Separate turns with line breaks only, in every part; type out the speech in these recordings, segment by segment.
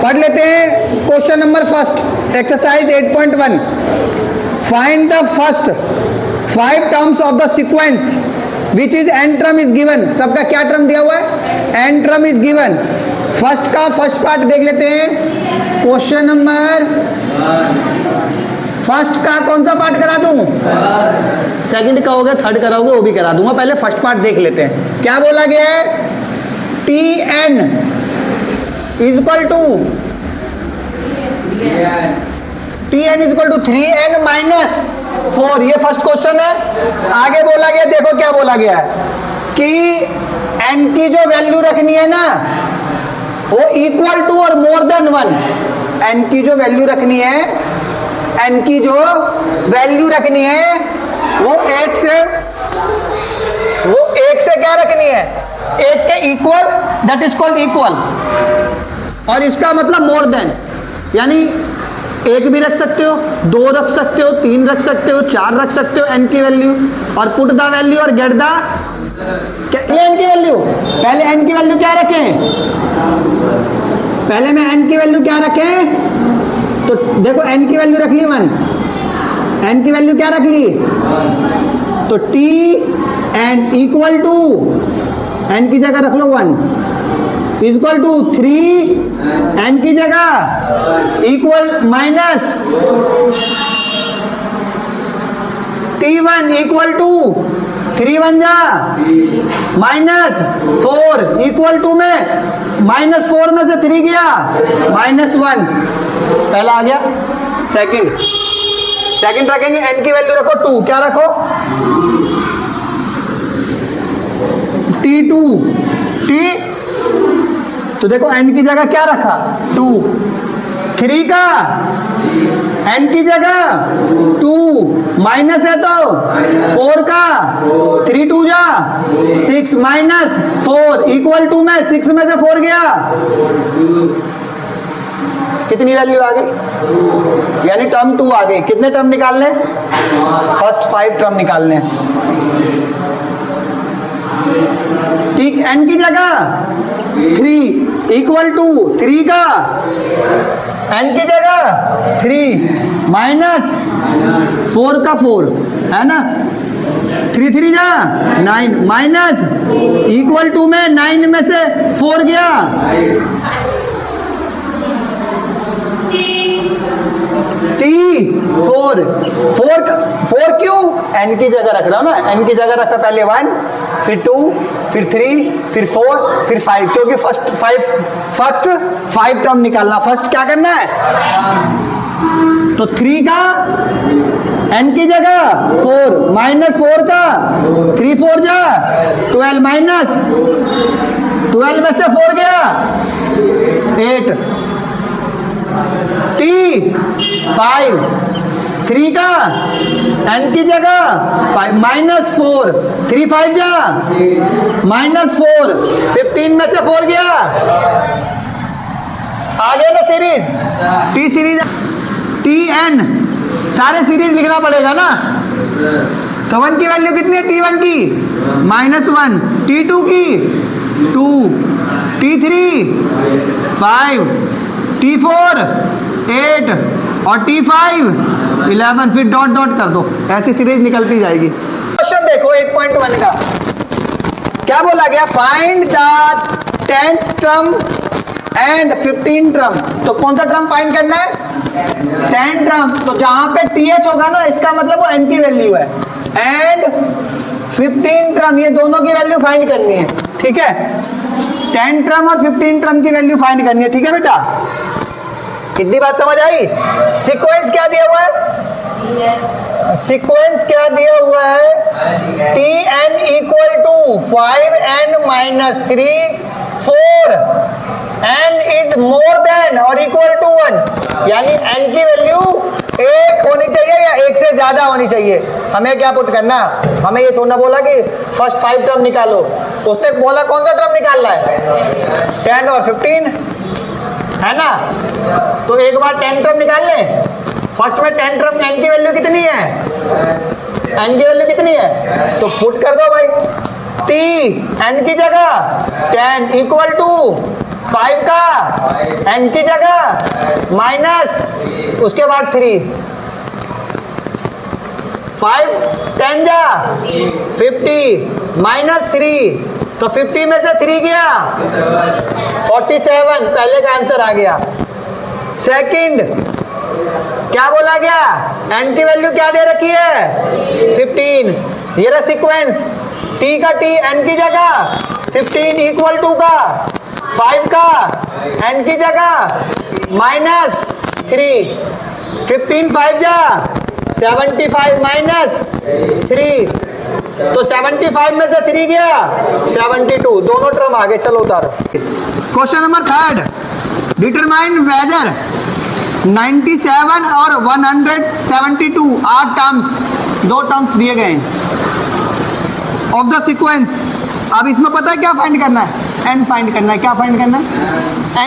पढ़ लेते हैं question number first, exercise 8.1। Find the first 5 terms of the sequence which is n term is given. सबका क्या term दिया हुआ है? N term is given. First का फर्स्ट पार्ट देख लेते हैं। क्वेश्चन नंबर फर्स्ट का कौन सा पार्ट करा दूं? सेकंड का हो गया, थर्ड कराओगे वो भी करा दूंगा, पहले फर्स्ट पार्ट देख लेते हैं। क्या बोला गया है? T n is equal to three n minus 4। ये फर्स्ट क्वेश्चन है। आगे बोला गया, देखो क्या बोला गया है कि एन की जो वैल्यू रखनी है ना वो इक्वल टू और मोर देन 1। एन की जो वैल्यू रखनी है, एन की जो वैल्यू रखनी है वो एक से क्या रखनी है? एक के equal, that is called equal. और इसका मतलब मोर देन, यानी एक भी रख सकते हो, 2 रख सकते हो, 3 रख सकते हो, 4 रख सकते हो एन की वैल्यू। और पुट द वैल्यू और गेट द एन की वैल्यू। पहले एन की वैल्यू क्या रखें? पहले मैं एन की वैल्यू क्या रखें? तो देखो एन की वैल्यू रख ली 1। एन की वैल्यू क्या रख ली? तो T n equal to, n की जगह रख लो 1 इक्वल टू 3 एन की जगह equal minus T1 equal to 3 1 जा माइनस 4 इक्वल टू में माइनस 4 में से 3 गया -1। पहला आ गया। सेकंड रखेंगे, एन की वैल्यू रखो 2। क्या रखो? T2 T, तो देखो एन की जगह क्या रखा? 2। 3 का एन की जगह 2 माइनस है तो 4 का 3 2 जा 6 माइनस 4 इक्वल टू में 6 में से 4 गया, कितनी वैल्यू आ गई? यानी टर्म 2 आ गई। कितने टर्म निकालने? फर्स्ट 5 टर्म निकालने। ठीक, एन की जगह 3 इक्वल टू 3 का एन की जगह 3 माइनस 4 का 4 है ना, 3 3 जा 9 माइनस इक्वल टू में 9 में से 4 गया T4 4 क्यों? एन की जगह रख रहा हूं ना, एन की जगह रखा पहले 1 फिर 2 फिर 3 फिर 4 फिर 5, क्योंकि फर्स्ट 5 टर्म निकालना। फर्स्ट क्या करना है? तो 3 का एन की जगह 4 माइनस 4 का 3 4 जा 12 माइनस 12 में से 4 गया 8 T5 3 का एन की जगह 5 माइनस 4 3 5 जा -4 15 में से 4 गया। आगे ना series T series T n सारे सीरीज लिखना पड़ेगा ना। तो 1 की वैल्यू कितनी है? T1 की -1, T2 की 2, T3 5, T4 8 और T5 11, फिर डॉट डॉट कर दो, ऐसी सीरीज निकलती जाएगी। क्वेश्चन देखो 8.1 का क्या बोला गया? Find the 10th term and 15 term. तो कौन सा टर्म फाइंड करना है? 10 टर्म। तो जहां पे TH होगा ना इसका मतलब वो n की वैल्यू है, एंड 15 टर्म, ये दोनों की वैल्यू फाइंड करनी है। ठीक है, 10 टर्म और 15 टर्म की वैल्यू फाइंड करनी है। ठीक है बेटा, इतनी बात समझ आई? सीक्वेंस क्या दिया हुआ है? सीक्वेंस क्या दिया हुआ है? Tn equal to 5n minus 3 4 n is more than और इक्वल टू 1, यानी n की वैल्यू 1 होनी चाहिए या 1 से ज्यादा होनी चाहिए। हमें क्या पुट करना? हमें ये थोड़ा बोला कि फर्स्ट 5 टर्म निकालो, उसने बोला कौन सा टर्म निकालना है? 10 और 15 है ना। तो एक बार 10 टर्म निकाल लें। फर्स्ट में 10 टर्म n की वैल्यू कितनी है? n की वैल्यू कितनी है? तो पुट कर दो भाई, t n की जगह 10 इक्वल टू 5 का n की जगह माइनस उसके बाद 3, 5 10 जा 50 माइनस 3, तो 50 में से 3 गया 47, पहले का आंसर आ गया। सेकंड क्या बोला गया, n की वैल्यू क्या दे रखी है 15, ये रहा सीक्वेंस, t का t n की जगह 15 इक्वल टू का 5 का n की जगह माइनस 3, 15 5 जा 75 माइनस 3, तो 75 में से 3 गया 72, दोनों टर्म आगे। चलो उतारो। क्वेश्चन नंबर 3, डिटरमाइन वेदर 97 और 172 आर टर्म्स, दो टर्म्स दिए गए ऑफ द सीक्वेंस। अब इसमें पता है क्या फाइंड करना है, n फाइंड करना है। क्या फाइंड करना है,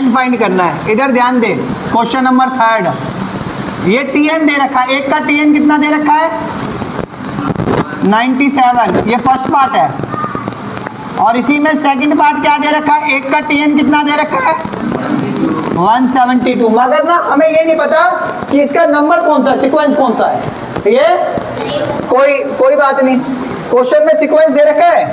n फाइंड करना है। इधर ध्यान दे, क्वेश्चन नंबर 3, ये tn दे रखा है, एक का tn कितना दे रखा है 97, ये फर्स्ट पार्ट है, और इसी में सेकंड पार्ट क्या दे रखा है, एक का tn कितना दे रखा है 172, मगर ना हमें ये नहीं पता कि इसका नंबर कौन सा, सीक्वेंस कौन सा है। ये कोई बात नहीं, क्वेश्चन में सीक्वेंस दे रखा है।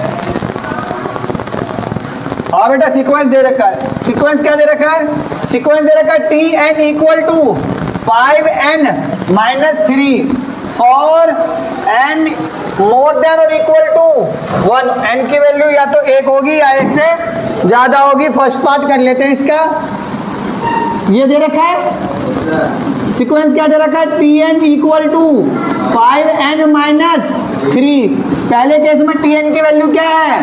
हाँ बेटा सीक्वेंस दे रखा है। सीक्वेंस क्या दे रखा है, सीक्वेंस दे रखा है tn equal to 5n minus 3 और n मोर देन और इक्वल टू 1। n की वैल्यू या तो 1 होगी या 1 से ज्यादा होगी। फर्स्ट पार्ट कर लेते हैं इसका, ये दे रखा है सीक्वेंस क्या दे रखा है tn equal to 5n minus 3। पहले केस में tn की वैल्यू क्या है,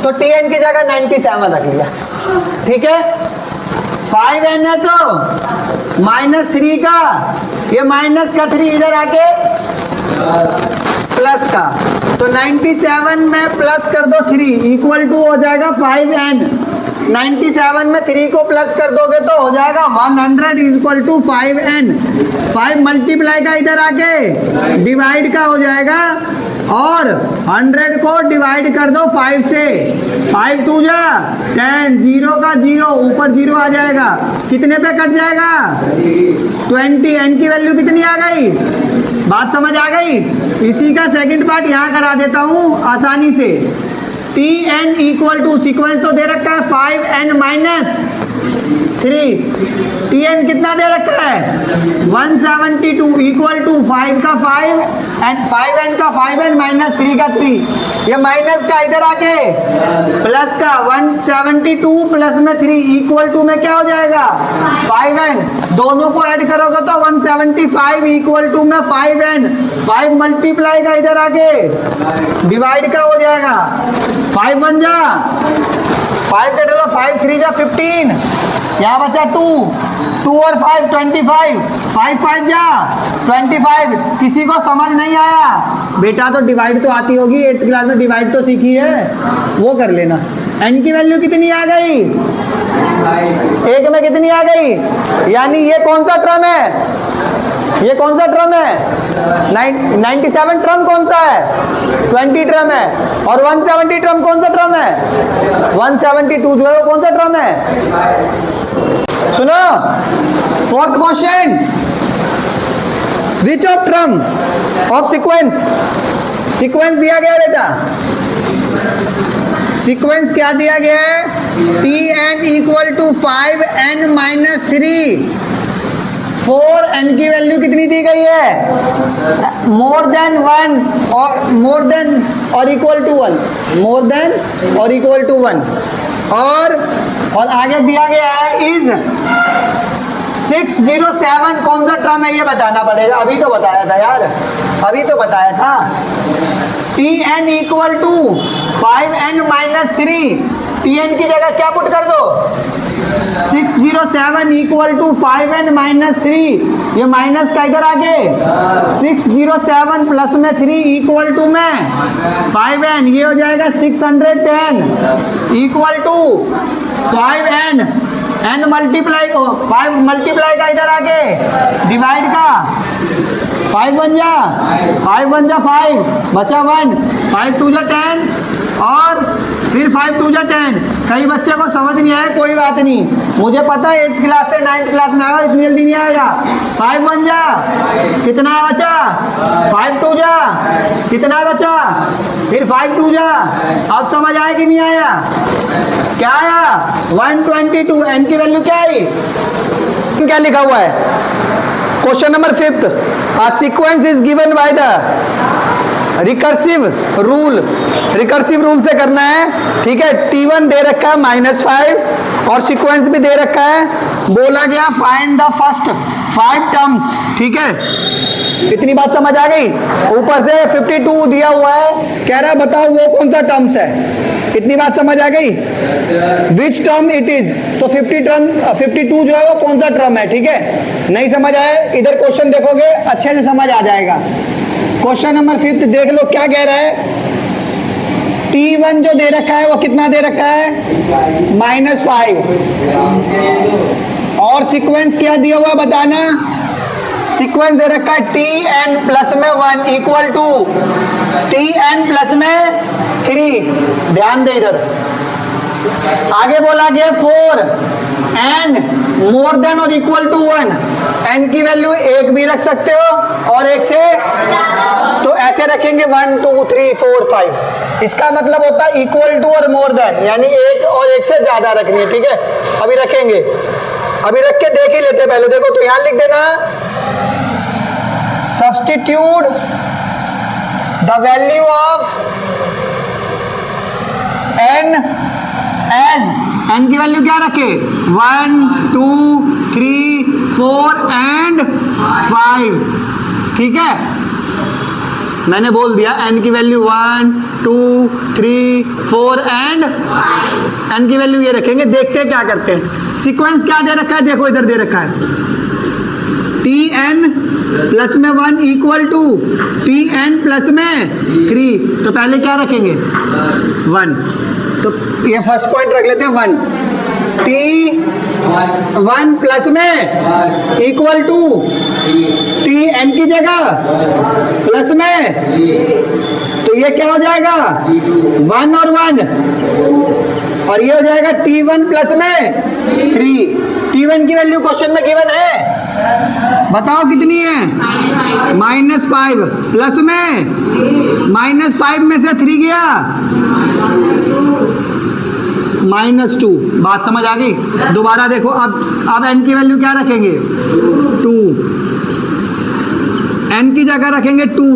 तो tn की जगह 97 रख लिया, ठीक है। 5n है तो माइनस 3 का, ये माइनस का 3 इधर आके प्लस का, तो 97 में प्लस कर दो 3 इक्वल टू हो जाएगा 5n। 97 में 3 को प्लस कर दोगे तो हो जाएगा 100 इक्वल टू 5n। 5 मल्टीप्लाई का इधर आके डिवाइड का हो जाएगा, और 100 को डिवाइड कर दो 5 से, 5 2 जा 10, 0 का 0 ऊपर 0 आ जाएगा, कितने पे कट जाएगा 20। n की वैल्यू कितनी आ गई, बात समझ आ गई। इसी का सेकंड पार्ट यहाँ करा देता हूँ आसानी से। tn इक्वल टू सीक्वेंस तो दे रखा है 5n माइनस 3, tn कितना दे रखा है 172 इक्वल टू 5 का 5 एंड 5n का 5n माइनस 3 का 3, ये माइनस का इधर आके प्लस का 172 प्लस में 3 इक्वल टू में क्या हो जाएगा 5n। दोनों को ऐड करोगे तो 175 इक्वल टू में 5n। 5 मल्टीप्लाई का इधर आके डिवाइड का हो जाएगा, 5 1 जा 5 का डलो 5 3 जा 15, यहाँ बचा 2 और 5 25, 5 5 जा 25। किसी को समझ नहीं आया बेटा तो डिवाइड तो आती होगी, 8th क्लास में डिवाइड तो सीखी है, वो कर लेना। n की वैल्यू कितनी आ गई, एक में कितनी आ गई, यानी ये कौन सा टर्म है, ये कौन सा टर्म है 97 टर्म कौन सा है 20 टर्म है, और 170 टर्म कौन सा टर्म है 172 जो है वो कौन सा टर्म है। सुनो fourth question, which of term of sequence, sequence दिया गया बेटा, सीक्वेंस क्या दिया गया है tn equal to 5n minus 3 4n की वैल्यू कितनी दी गई है मोर देन 1 और मोर देन और इक्वल टू 1, मोर देन और इक्वल टू 1, और आगे दिया गया है इज 607 कौन सा टर्म है ये बताना पड़ेगा। अभी तो बताया था यार, अभी तो बताया था tn equal to 5n minus 3, tn की जगह क्या पुट कर दो 607 इक्वल टू 5n माइनस 3, ये माइनस का इधर आगे 607 प्लस में 3 इक्वल टू में 5n, ये हो जाएगा 610 equal to 5n, n multiply 5 multiply का इधर आगे डिवाइड का 5 1 जा 5 1 जा 5 बचा 1, 5 2 जा 10 और फिर 5 2 जा 10। कई बच्चे को समझ नहीं आया, कोई बात नहीं, मुझे पता है 8th क्लास से 9th क्लास में आएगा, इतनी जल्दी नहीं आएगा। 5 1 जा कितना बचा, 5 2 जा कितना बचा, फिर 5 2 जा। अब समझ आया कि नहीं आया? क्या आया? 122। n की वैल्यू क्या आई? क्या लिखा हुआ है? Question number 5th, a sequence is given by the recursive rule. Recursive rule से करना है, ठीक है। T1 दे रखा है -5 और सीक्वेंस भी दे रखा है। बोला गया फाइंड द फर्स्ट 5 टर्म्स, ठीक है। इतनी बात समझ आ गई? ऊपर से 52 दिया हुआ है, कह रहा है बताओ वो कौन सा टर्म्स है। इतनी बात समझ आ गई? विच टर्म इट इज, तो 52 जो है वो कौन सा टर्म है, ठीक है। नहीं समझ आया, इधर क्वेश्चन देखोगे अच्छे से समझ आ जाएगा। क्वेश्चन नंबर 5 देख लो क्या कह रहा है। T1 जो दे रखा है वो कितना दे रखा है? -5। और सीक्वेंस क्या दिया हुआ बताना? सीक्वेंस दे रखा है Tn प्लस में 1 इक्वल टू Tn प्लस में 3। ध्यान दे इधर, आगे बोला गया 4 एंड मोर देन और इक्वल टू 1। n की वैल्यू 1 भी रख सकते हो और 1 से, तो ऐसे रखेंगे 1 2 3 4 5। इसका मतलब होता है इक्वल टू और मोर देन, यानी 1 और 1 से ज्यादा रखनी है, ठीक है। अभी रखेंगे, अभी रख के देख ही लेते पहले। देखो तो यहां लिख देना substitute the value of n as, n की वैल्यू क्या रखे? 1 2 3 4 एंड 5, ठीक है। मैंने बोल दिया n की वैल्यू 1 2 3 4 एंड n की वैल्यू ये रखेंगे। देखते हैं क्या करते हैं। सीक्वेंस क्या दे रखा है? देखो इधर दे रखा है Tn प्लस में 1 इक्वल टू Tn प्लस में 3। तो पहले क्या रखेंगे? 1। तो ये फर्स्ट पॉइंट रख लेते हैं 1। T1 प्लस में इक्वल टू Tn की जगह प्लस में, तो ये क्या हो जाएगा? 1 और 1, और ये हो जाएगा T1 प्लस में 3। T1 की वैल्यू क्वेश्चन में गिवन है, बताओ कितनी है? -5 प्लस में -5 में से 3 गया -2। बात समझ आ गई? दोबारा देखो, अब n की वैल्यू क्या रखेंगे? 2। n की जगह रखेंगे 2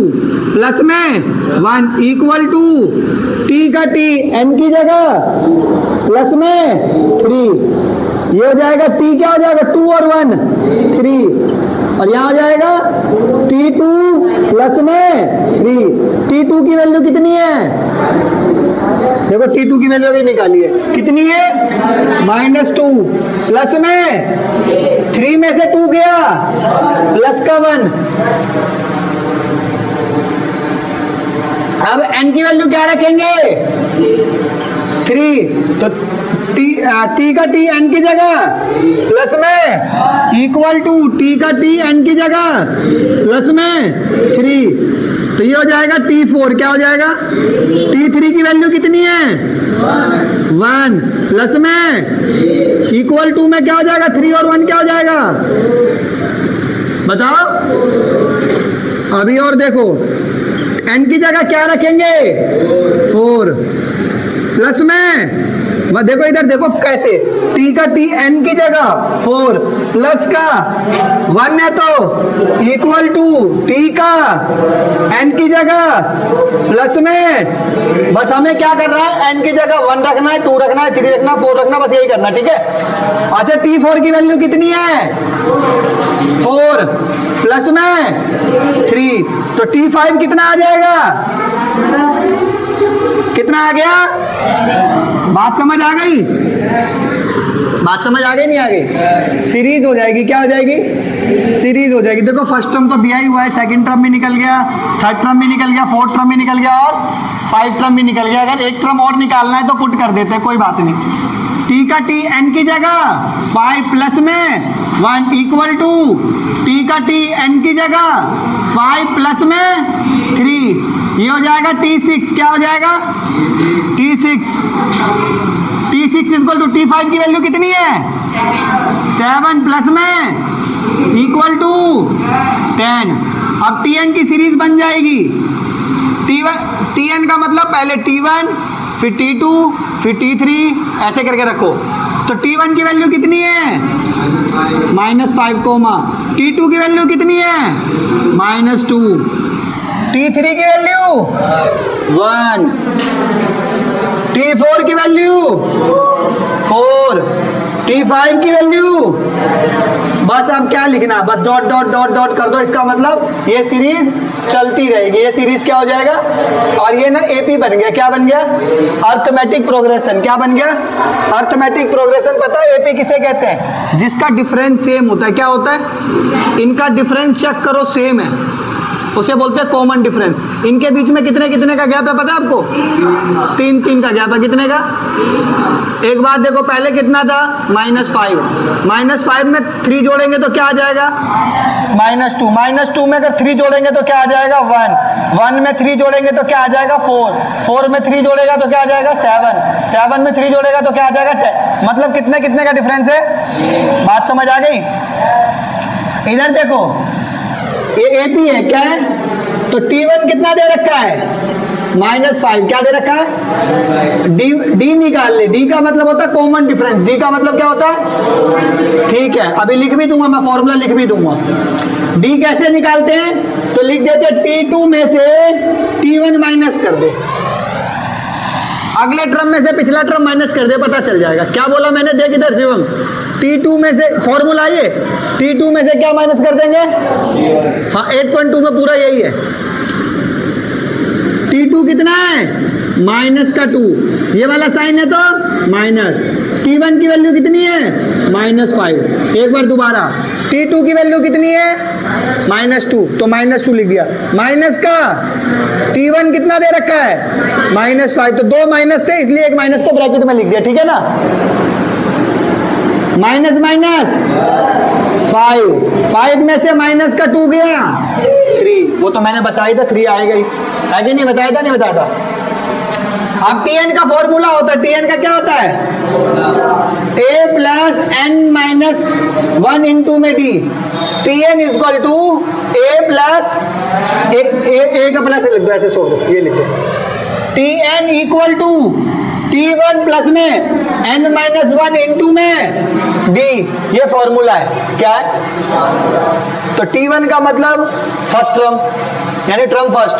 प्लस में 1 इक्वल टू t का t n की जगह प्लस में 3। ये हो जाएगा t क्या हो जाएगा? 2 और 1 3, और यहाँ हो जाएगा T2 प्लस में 3। T2 की वैल्यू कितनी है? देखो T2 की वैल्यू अभी निकाली है, कितनी है? -2 प्लस में 3 में से 2 गया प्लस का 1। अब n की वैल्यू क्या रखेंगे? 3। तो t का t n की जगह प्लस में इक्वल टू t का t n की जगह प्लस में 3। तो ये हो जाएगा T4। क्या हो जाएगा? T3 की वैल्यू कितनी है? 1 प्लस में इक्वल टू में क्या हो जाएगा? 3 और 1 क्या हो जाएगा? बताओ। अभी और देखो, n की जगह क्या रखेंगे? 4 प्लस में, देखो इधर देखो कैसे, t का t n की जगह 4 प्लस का 1 है तो इक्वल टू t का n की जगह प्लस में, बस हमें क्या कर रहा है? n की जगह 1 रखना है, 2 रखना है, 3 रखना है, 4 रखना, बस यही करना है, ठीक है। अच्छा T4 की वैल्यू कितनी है? 4 प्लस में 3, तो T5 कितना आ जाएगा? कितना आ गया? बात समझ आ गई? बात समझ आ गई नहीं आ गई? सीरीज हो जाएगी। क्या हो जाएगी? सीरीज हो जाएगी। देखो फर्स्ट टर्म तो दिया ही हुआ है, सेकंड टर्म भी निकल गया, थर्ड टर्म भी निकल गया, फोर्थ टर्म भी निकल गया और 5 टर्म भी निकल गया। अगर एक टर्म और निकालना है तो पुट कर देते हैं, कोई बात नहीं। टी का टी एन की जगह 5 प्लस में 1 इक्वल टू टी का टी एन की जगह 5 प्लस में 3, ये हो जाएगा T6। क्या हो जाएगा? T6 इक्वल टू T5 की वैल्यू कितनी है? 7 प्लस में इक्वल टू 10। अब Tn की सीरीज बन जाएगी। Tn का मतलब पहले T1 फिर T2 फिर T3 ऐसे करके रखो। तो T1 की वैल्यू कितनी है? -5 कोमा। T2 की वैल्यू कितनी है? -2। T3 की वैल्यू 1। T4 की वैल्यू 4। T5 की वैल्यू, बस अब क्या लिखना, बस डॉट डॉट डॉट डॉट कर दो। इसका मतलब ये सीरीज चलती रहेगी। ये सीरीज क्या हो जाएगा? और ये ना एपी बन गया। क्या बन गया? Arithmetic progression. क्या बन गया? Arithmetic progression. पता है एपी किसे कहते हैं? जिसका डिफरेंस सेम होता है। क्या होता है? इनका डिफरेंस चेक करो सेम है, उसे बोलते हैं कॉमन डिफरेंस। इनके बीच में कितने कितने का गैप है पता है आपको? 3 का गैप है। कितने का? एक बात देखो, पहले कितना था? -5। -5 में 3 जोड़ेंगे तो क्या आ जाएगा? -2। -2 में अगर 3 जोड़ेंगे तो क्या आ जाएगा? 1। 1 में 3 जोड़ेंगे तो क्या आ जाएगा? 4। 4 में 3 जोड़ेगा तो क्या आ जाएगा? 7। 7 में 3 जोड़ेगा तो क्या आ जाएगा? 10। मतलब कितने कितने का डिफरेंस है? बात समझ आ गई? इधर देखो, ये एपी है। क्या है? तो T1 कितना दे रखा है? -5। क्या दे रखा है? डी निकाल ले। डी का मतलब होता है कॉमन डिफरेंस। डी का मतलब क्या होता है? ठीक है, अभी लिख भी दूंगा, मैं फॉर्मूला लिख भी दूंगा। डी कैसे निकालते हैं? तो लिख देते हैं T2 में से T1 माइनस कर दे, अगले टर्म में से पिछला टर्म माइनस कर दे, पता चल जाएगा। क्या बोला मैंने? देख इधर शिवम, T2 में से फॉर्मूला ये, T2 में से क्या माइनस कर देंगे? हाँ, 8.2 में पूरा यही है। T2 कितना है? -2। ये वाला साइन है तो माइनस। T1 की वैल्यू कितनी है? -5। एक बार दोबारा, T2 की वैल्यू कितनी है? -2, तो -2 लिख दिया। माइनस का T1 कितना दे रखा है? -5। तो 2 माइनस थे, इसलिए एक माइनस को ब्रैकेट में लिख दिया। ठीक है ना? माइनस माइनस 5 में से -2 गया 3। वो तो मैंने बचाई था, 3 आएगा ही। आगे नहीं बताया था? नहीं बताया था। अब Tn का फॉर्मूला होता है। Tn का क्या होता है? a प्लस n - 1 इंटू में d। Tn equal to a plus a का प्लस लिख दो, ऐसे छोड़ दो, ये लिख दो। Tn equal to T1 plus में n-1 इंटू में d। ये फॉर्मूला है। क्या है? तो T1 का मतलब फर्स्ट टर्म, यानी टर्म फर्स्ट,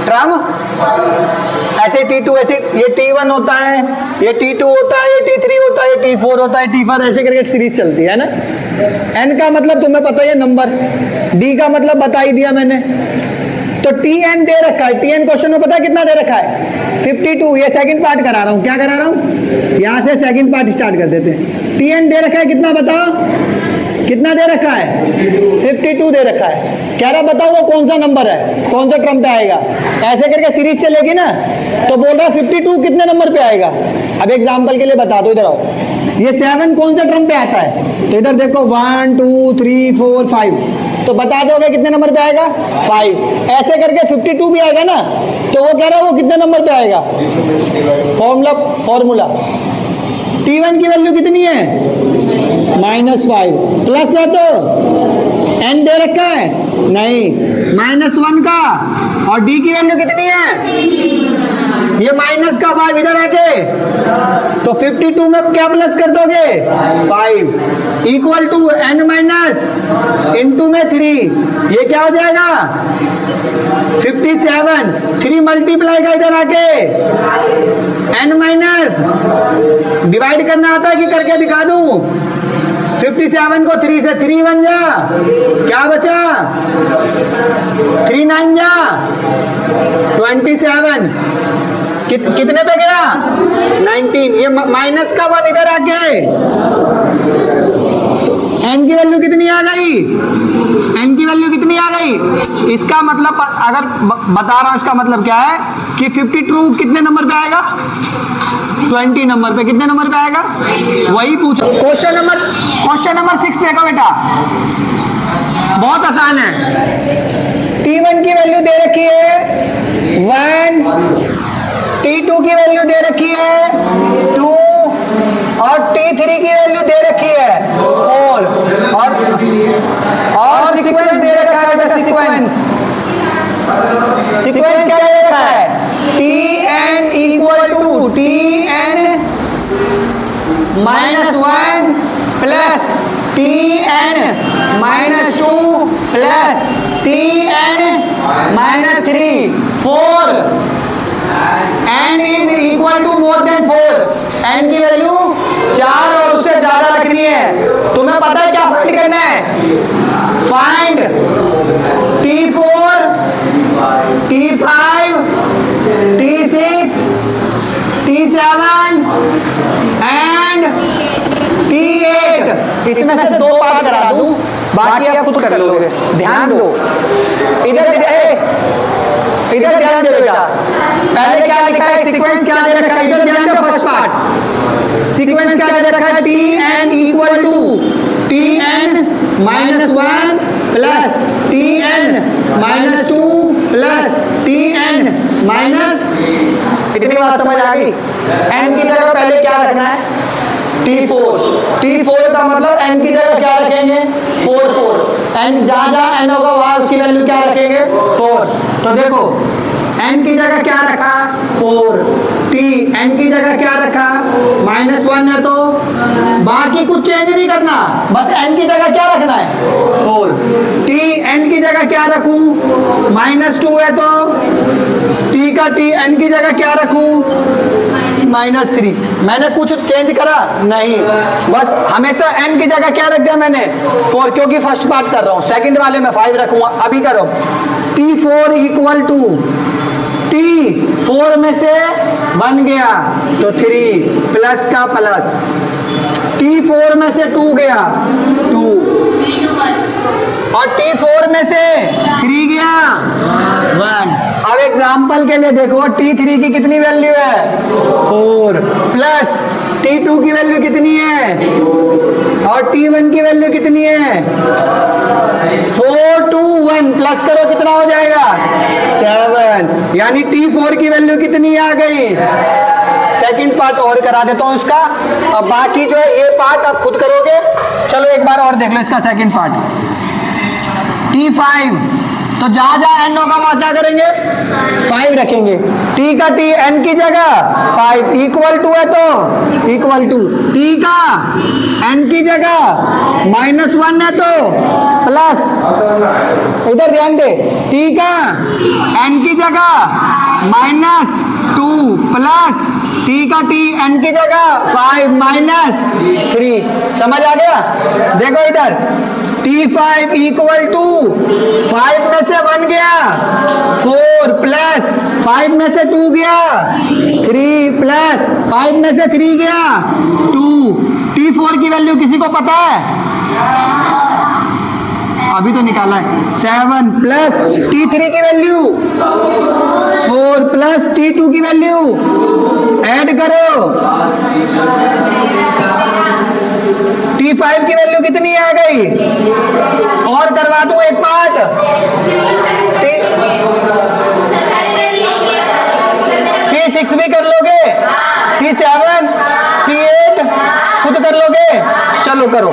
टर्म ऐसे T2, ऐसे ये T1 होता है, ये T2 होता है, ये T3 होता है, ये T4 होता है, T5 ऐसे करके एक सीरीज चलती है ना। n का मतलब तुम्हें पता है नंबर, d का मतलब बता ही दिया मैंने। तो Tn दे रखा है। Tn क्वेश्चन में पता है कितना दे रखा है? 52। ये सेकंड पार्ट करा रहा हूं। क्या करा रहा हूं? यहां से सेकंड पार्ट स्टार्ट कर देते हैं। Tn दे रखा है कितना, बताओ कितना दे रखा है? 52 दे रखा है। कह रहा बताओ वो कौन सा नंबर है, कौन सा टर्म पे आएगा। ऐसे करके सीरीज चलेगी ना, तो बोल रहा 52 कितने नंबर पे आएगा। अब एग्जांपल के लिए बता दो, इधर आओ, ये 7 कौन सा टर्म पे आता है? तो इधर देखो 1 2 3 4 5, तो बता दोगे कितने नंबर पे आएगा? 5। ऐसे करके 52 भी आएगा ना, तो वो कह रहा है वो कितने नंबर पे आएगा? फॉर्मूला T1 की वैल्यू कितनी है? -5 प्लस है तो n दे रखा है नहीं, -1 का, और d की वैल्यू कितनी है? ये माइनस का 5 इधर आके, तो 52 में क्या प्लस कर दोगे? 5 equal to n minus into में 3। ये क्या हो जाएगा? 57। 3 मल्टीप्लाई का इधर आके n माइनस, डिवाइड करना आता है कि करके दिखा दूं? 57 को 3 से 3 बन जा, क्या बचा? 3 9 जा 27। कितने पे गया? 19। ये माइनस का 1 इधर आके, n की वैल्यू कितनी आ गई? n की वैल्यू कितनी आ गई? इसका मतलब अगर बता रहा हूं, इसका मतलब क्या है कि 52 कितने नंबर पे आएगा? 20 नंबर पे। कितने नंबर पे आएगा? वही पूछो। क्वेश्चन नंबर 6 देखो बेटा, बहुत आसान है। T1 की वैल्यू दे रखी है 1, T2 की वैल्यू दे रखी है 2 और T3 की वैल्यू दे रखी है 4 और सीक्वेंस दे रखा है बेटा। सीक्वेंस क्या दे रखा है? Tn equal to Tn -1 plus Tn -2 plus Tn -3 4 n is equal to more than 4। n की वैल्यू 4 और उससे ज्यादा रखनी है। तुम्हें पता है क्या फाइंड करना है? Find T4 T5 T6 T7 and T8। इसमें से 2 पार्ट करा दूं, बाकी आप खुद कर लोगे। ध्यान दो, इधर ध्यान दो बेटा। पहले क्या लिखा है? सीक्वेंस क्या दे रखा है? इधर ध्यान दो। फर्स्ट पार्ट सीक्वेंस क्या दे रखा है? Tn equal to Tn -1 plus Tn -2 plus Tn इतनी बात समझ आ गई? n की जगह पहले क्या रखना है? T4 का मतलब n की जगह क्या रखेंगे? 4 n जहां n होगा वहां उसकी वैल्यू क्या रखेंगे? 4। तो देखो n की जगह क्या रखा? 4। n की जगह क्या रखा? -1 है, तो बाकी कुछ चेंज नहीं करना, बस n की जगह क्या रखना है? 4। n की जगह क्या रखूं? -2 है, तो n की जगह क्या रखूं? -3। मैंने कुछ चेंज करा? नहीं, बस हमेशा n की जगह क्या रख दिया मैंने? 4, क्योंकि फर्स्ट पार्ट कर रहा हूं। सेकंड वाले में 5 रखूंगा। अभी करो T4 इक्वल टू T4 में से 1 गया तो 3 प्लस का प्लस, T4 में से 2 गया 2 और T4 में से 3 गया 1। अब एग्जांपल के लिए देखो, T3 की कितनी वैल्यू है? 4 प्लस T2 की वैल्यू कितनी है और T1 की वैल्यू कितनी है? 4 2 1 प्लस करो, कितना हो जाएगा? 7। यानी T4 की वैल्यू कितनी आ गई? सेकंड पार्ट और करा देता हूं इसका। अब बाकी जो है ये पार्ट आप खुद करोगे। चलो एक बार और देख लो इसका सेकंड पार्ट। T5 तो जहां जहां n होगा वहां क्या करेंगे? 5 रखेंगे। T का T n की जगह 5 इक्वल टू है, तो इक्वल टू T का n की जगह -1 है, तो प्लस, इधर ध्यान दे, T का n की जगह -2 प्लस T का T n की जगह 5 -3। समझ आ गया? देखो इधर T5 इक्वल टू 5 में से 1 गया 4 प्लस 5 में से 2 गया 3 प्लस 5 में से 3 गया 2। T4 की वैल्यू किसी को पता है? अभी तो निकाला है। 7 प्लस T3 की वैल्यू 4 प्लस T2 की वैल्यू ऐड करो, T5 की वैल्यू कितनी आ गई? और करवा दूं एक पार्ट। T6 भी कर लोगे, T7 T8 खुद कर लोगे। चलो करो।